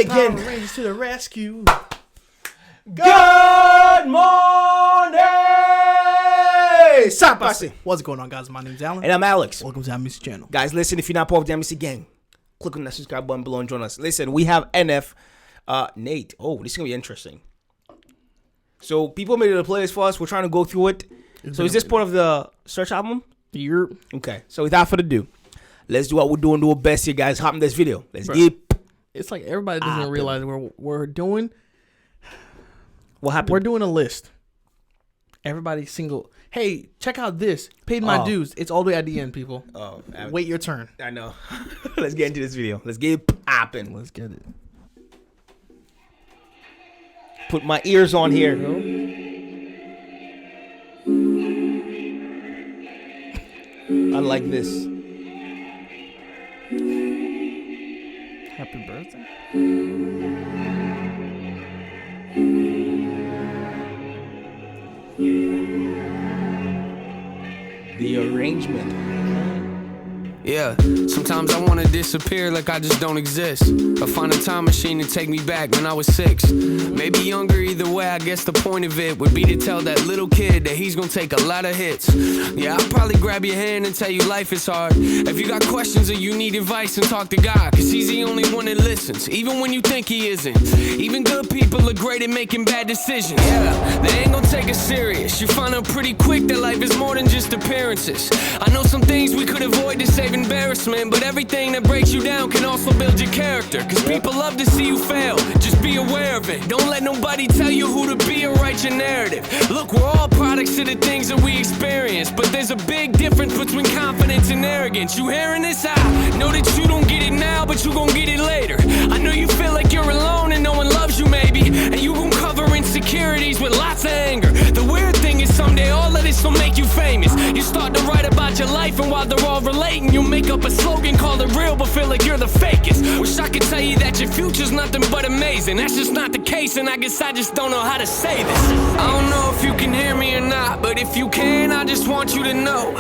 again. Power Rangers to the rescue. Good morning! Sapasi. What's going on, guys? My name's Alan. And I'm Alex. Welcome to the Amicy channel. Guys, listen, if you're not part of the Amicy gang, click on that subscribe button below and join us. Listen, we have NF Nate. Oh, this is going to be interesting. So, people made it a playlist for us. We're trying to go through it. So, is this part of the search album? Okay. So, without further ado, let's do what we're doing, do our best here, guys. Hop in this video. Let's get It's like everybody doesn't realize we're doing. What happened? We're doing a list. Everybody single. Hey, check out this. Paid my dues. It's all the way at the end, people. Oh, wait your turn. I know. Let's get into this video. Let's get it popping. Let's get it. Put my ears on here. I like this. Happy birthday. The arrangement. Yeah, sometimes I wanna disappear like I just don't exist. Or find a time machine to take me back when I was 6. Maybe younger, either way, I guess the point of it would be to tell that little kid that he's gonna take a lot of hits. Yeah, I'll probably grab your hand and tell you life is hard. If you got questions or you need advice, and talk to God, cause he's the only one that listens, even when you think he isn't. Even good people are great at making bad decisions. Yeah, they ain't gonna take us serious. You find out pretty quick that life is more than just appearances. I know some things we could avoid to save embarrassment, but everything that breaks you down can also build your character. Cause people love to see you fail, just be aware of it. Don't let nobody tell you who to be or write your narrative. Look, we're all products of the things that we experience, but there's a big difference between confidence and arrogance. You hearing this? I know that you don't get it now, but you gon' get it later. I know you feel like you're alone and no one loves you maybe, and you gon' cover insecurities with lots of anger. The weird thing is someday all of this will make you famous. You start to write about your life, and while they're all relating, you'll make up a slogan, call it real, but feel like you're the fakest. Wish I could tell you that your future's nothing but amazing. That's just not the case, and I guess I just don't know how to say this. I don't know if you can hear me or not, but if you can, I just want you to know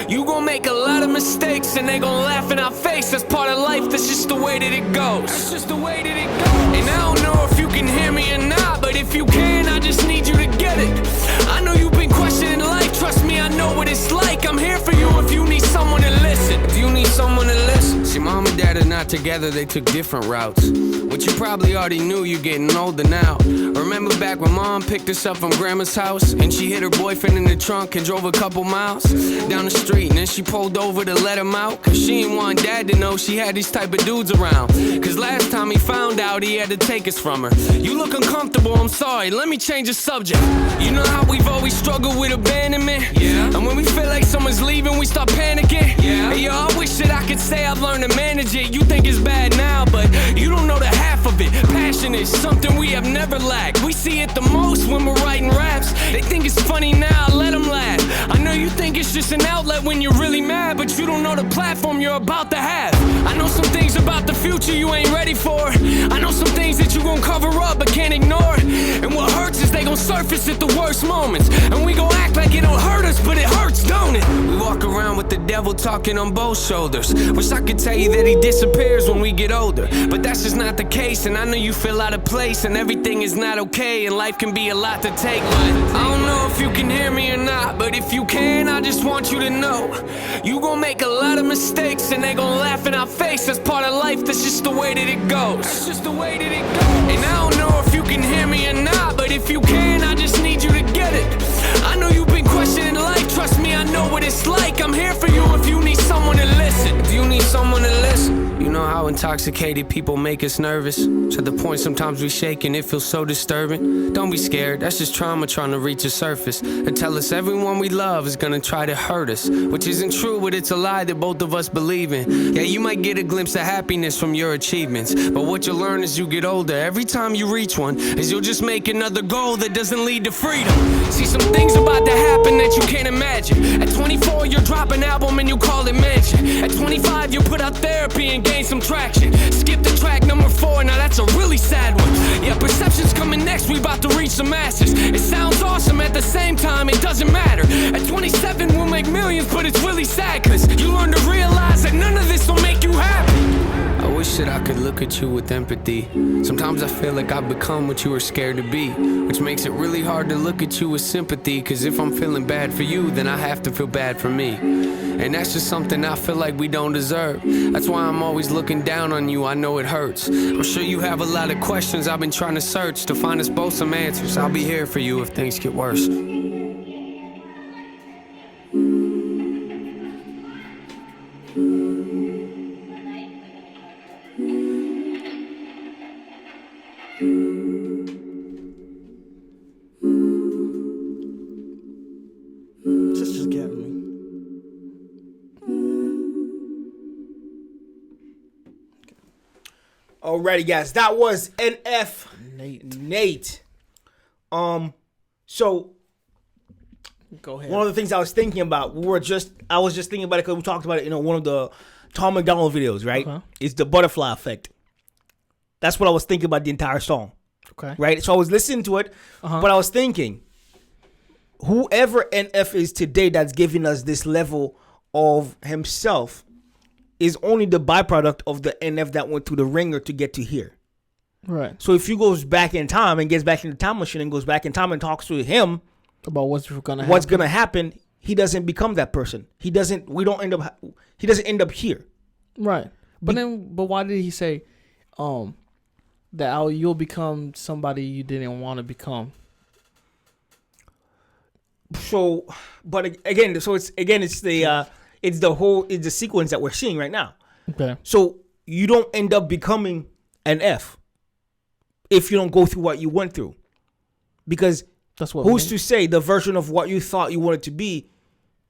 you gon' make a lot of mistakes, and they gon' laugh in our face. That's part of life, that's just the way that it goes. That's just the way that it goes. And I don't know if you can hear me or not, but if you can, I just need you to get it. I know you've been questioning life, trust me, I know what it's like. I'm here for you if you need someone to listen. Do you need someone to listen? See, mom and dad are not together, they took different routes. Which you probably already knew, you're getting older now. Remember back when mom picked us up from grandma's house, and she hid her boyfriend in the trunk and drove a couple miles down the street, and then she pulled over to let him out, cause she didn't want dad to know she had these type of dudes around. Cause last time he found out, he had to take us from her. You look uncomfortable, I'm sorry, let me change the subject. You know how we've always struggled with abandonment? Yeah. And when we feel like someone's leaving, we start panicking. Yeah. Hey, yo, I wish that I could say I've learned to manage it. You think it's bad now, but you don't know the half of it. Passion is something we have never lacked. We see it the most when we're writing raps. They think it's funny now, let them laugh. I know you think it's just an outlet when you're really mad, but you don't know the platform you're about to have. I know some things about the future you ain't ready for. I know some things that you gon' cover up but can't ignore. And what hurts is they gon' surface at the worst moments, and we gon' act like it don't hurt us, but it hurts, don't it? We walk around with the devil talking on both shoulders. Wish I could tell you that he disappears when we get older, but that's just not the case. And I know you feel out of place, and everything is not okay, and life can be a lot to take. But I don't know if you can hear me or not, but if you can, I just want you to know you gon' make a lot of mistakes, and they gon' laugh in our face. That's part of life, that's just the way that it goes. That's just the way that it goes. And I don't know if you can hear me or not, but if you can, I just need you to get it. I know you've been questioning life, trust me, I know what it's like. I'm here for you if you need someone to listen. Do you need someone to listen? You know how intoxicated people make us nervous, to the point sometimes we shake and it feels so disturbing. Don't be scared, that's just trauma trying to reach the surface and tell us everyone we love is gonna try to hurt us, which isn't true, but it's a lie that both of us believe in. Yeah, you might get a glimpse of happiness from your achievements, but what you'll learn as you get older, every time you reach one, is you'll just make another goal that doesn't lead to freedom. See, some things about to happen that you can't imagine. At 24, you'll drop an album and you call it mansion. At 25, you'll put out therapy and gain some traction. Skip the track number 4, now that's a really sad one. Yeah, perception's coming next, we about to reach the masses. It sounds awesome, at the same time, it doesn't matter. At 27, we'll make millions, but it's really sad, cause you learn to realize that none of this will make you happy. I wish wish that I could look at you with empathy. Sometimes I feel like I've become what you were scared to be, which makes it really hard to look at you with sympathy. Cause if I'm feeling bad for you, then I have to feel bad for me. And that's just something I feel like we don't deserve. That's why I'm always looking down on you, I know it hurts. I'm sure you have a lot of questions I've been trying to search to find us both some answers. I'll be here for you if things get worse. Just getting me. Alrighty, guys, that was NF Nate. So Go ahead. one of the things I was thinking about, I was just thinking about it because we talked about it in one of the Tom McDonald videos, right? Okay. It's the butterfly effect. That's what I was thinking about the entire song, Okay. right? So I was listening to it, but I was thinking, whoever NF is today that's giving us this level of himself is only the byproduct of the NF that went through the ringer to get to here. Right. So if he goes back in time and gets back in the time machine and goes back in time and talks to him About what's gonna happen, he doesn't become that person. He doesn't end up here. Right. But why did he say that you'll become somebody you didn't want to become? So, but again, it's the sequence that we're seeing right now. Okay. So you don't end up becoming an F if you don't go through what you went through, because That's what. who's to say the version of what you thought you wanted to be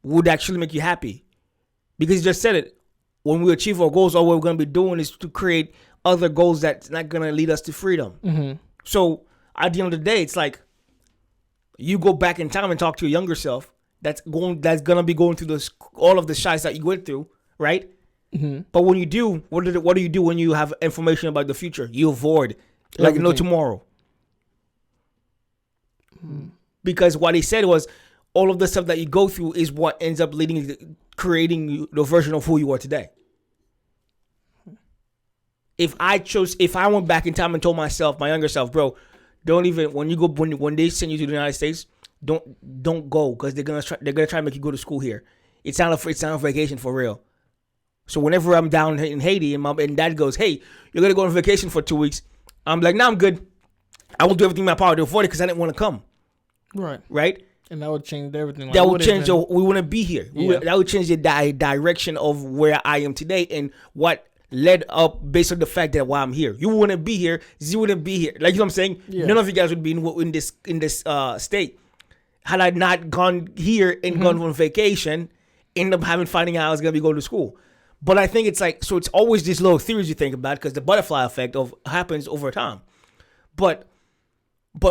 would actually make you happy? Because you just said it. When we achieve our goals, all we're going to be doing is to create other goals that's not going to lead us to freedom. Mm-hmm. So at the end of the day, it's like you go back in time and talk to your younger self that's going to be going through all of the shites that you went through, right? Mm-hmm. But when you do, what do you do when you have information about the future? You avoid, like no tomorrow. Because what he said was, all of the stuff that you go through is what ends up creating the version of who you are today. If I went back in time and told myself, my younger self, bro, don't even, when they send you to the United States, don't go, because they're gonna try to make you go to school here. It's not a vacation for real. So whenever I'm down in Haiti and mom and dad goes, hey, you're gonna go on vacation for 2 weeks, I'm like, nah, I'm good. I will do everything in my power to avoid it because I didn't want to come. Right? And that would change everything. That would change. We wouldn't be here. Yeah. That would change the direction of where I am today and what led up based on the fact that why I'm here. You wouldn't be here. Z wouldn't be here. Like, you know what I'm saying? Yeah. None of you guys would be in this state had I not gone here and gone on vacation. End up finding out I was gonna be going to school. But I think it's like, so it's always these little theories you think about because the butterfly effect happens over time. But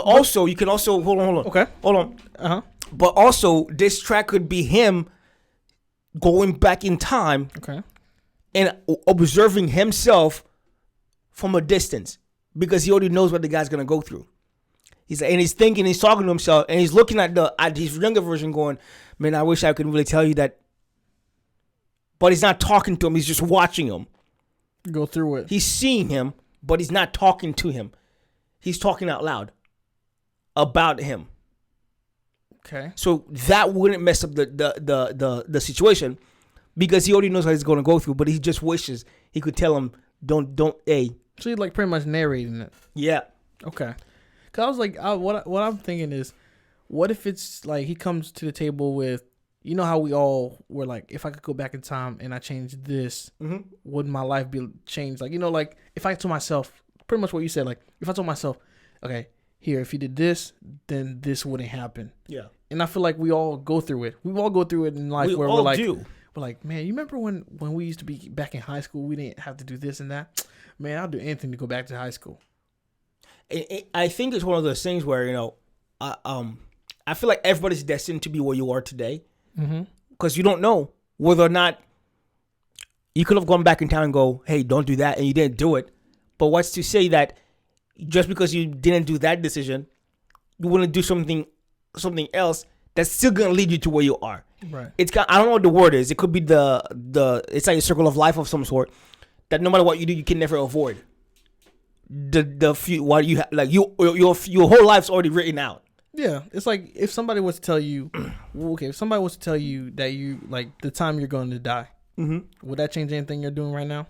also you can also hold on. Okay. Hold on. Uh-huh. But also this track could be him going back in time. Okay. And observing himself from a distance because he already knows what the guy's gonna go through. He's thinking, he's talking to himself, and he's looking at his younger version, going, "Man, I wish I could really tell you that." But he's not talking to him; he's just watching him go through it. He's seeing him, but he's not talking to him. He's talking out loud about him. Okay. So that wouldn't mess up the situation. Because he already knows how he's going to go through, but he just wishes he could tell him, don't, hey. So you're like pretty much narrating it. Yeah. Okay. Because I was like, what I'm thinking is, what if it's like he comes to the table with, you know how we all were like, if I could go back in time and I changed this, would my life be changed? Like, you know, like if I told myself, pretty much what you said, like if I told myself, okay, here, if you did this, then this wouldn't happen. Yeah. And I feel like we all go through it. We all go through it in life where we're like, we're like, man, you remember when we used to be back in high school, we didn't have to do this and that? Man, I'll do anything to go back to high school. I think it's one of those things where, I feel like everybody's destined to be where you are today. Because you don't know whether or not you could have gone back in time and go, hey, don't do that, and you didn't do it. But what's to say that just because you didn't do that decision, you want to do something else that's still going to lead you to where you are. Right. I don't know what the word is. It could be it's like a circle of life of some sort that no matter what you do, you can never avoid. The few what you like your whole life's already written out. Yeah, it's like if somebody was to tell you, if somebody was to tell you that you like the time you're going to die, would that change anything you're doing right now?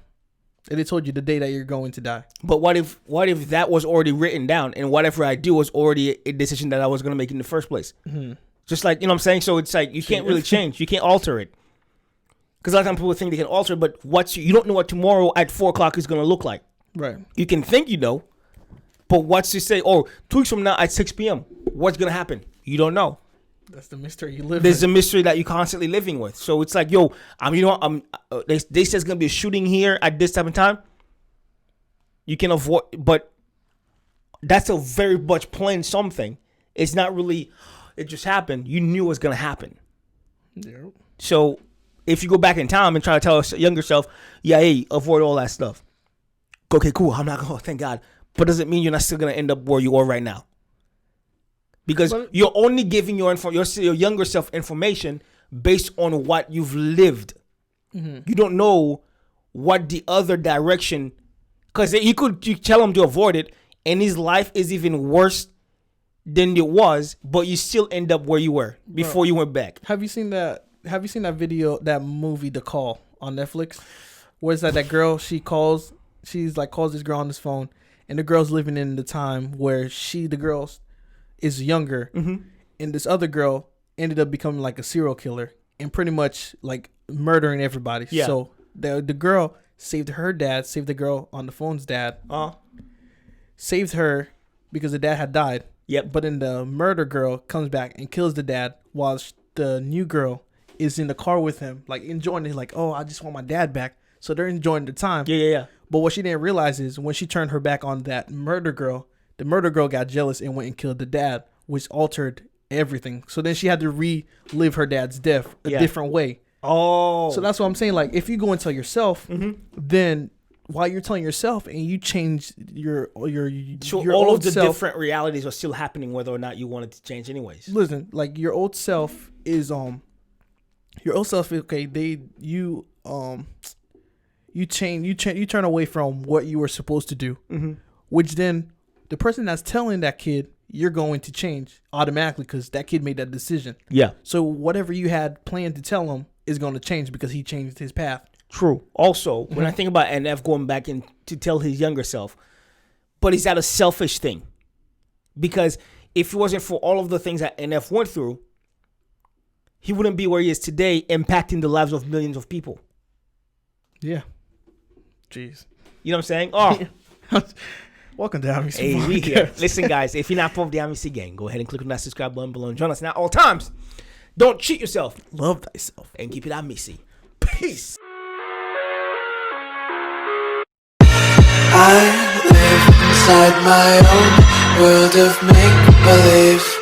If they told you the day that you're going to die. But what if that was already written down and whatever I do was already a decision that I was going to make in the first place? Just like, you know what I'm saying? So it's like you can't really change. You can't alter it. Because a lot of times people think they can alter it, but you don't know what tomorrow at 4 o'clock is going to look like. Right. You can think you know, but what's to say, 2 weeks from now at 6 p.m., what's going to happen? You don't know. That's the mystery you live There's in. a mystery that you're constantly living with. So it's like, they say there's going to be a shooting here at this time and time. You can avoid, but that's a very much plain something. It's not really, it just happened. You knew it was going to happen. Yep. So if you go back in time and try to tell a younger self, hey, avoid all that stuff. Okay, cool. I'm not going to, thank God. But doesn't mean you're not still going to end up where you are right now. Because you're only giving your younger self information based on what you've lived. You don't know what the other direction, because you tell him to avoid it, and his life is even worse than it was, but you still end up where you were before you went back. Have you seen that? Have you seen that video, that movie, The Call, on Netflix? Where it's that girl, calls this girl on this phone, and the girl's living in the time where the girl is younger, and this other girl ended up becoming like a serial killer and pretty much like murdering everybody. Yeah. So the girl saved her dad, saved the girl on the phone's dad, saved her because the dad had died. Yep. But then the murder girl comes back and kills the dad while the new girl is in the car with him, like enjoying it, like, oh, I just want my dad back. So they're enjoying the time. Yeah. But what she didn't realize is when she turned her back on that murder girl, the murder girl got jealous and went and killed the dad, which altered everything. So then she had to relive her dad's death a different way. Oh. So that's what I'm saying. Like, if you go and tell yourself, then while you're telling yourself and you change your all of the different realities are still happening whether or not you want it to change anyways. Listen, like your old self is okay, you turn away from what you were supposed to do, which then the person that's telling that kid you're going to change automatically because that kid made that decision. Yeah. So whatever you had planned to tell him is going to change because he changed his path. True. Also, when I think about NF going back in to tell his younger self, but is that a selfish thing? Because if it wasn't for all of the things that NF went through, he wouldn't be where he is today, impacting the lives of millions of people. Yeah. Jeez. You know what I'm saying? Oh. Welcome to Amicy. Hey, we here. Listen, guys, if you're not part of the Amicy gang, go ahead and click on that subscribe button below and join us now all times. Don't cheat yourself. Love thyself. And keep it Amicy. Peace. I live inside my own world of make-believe.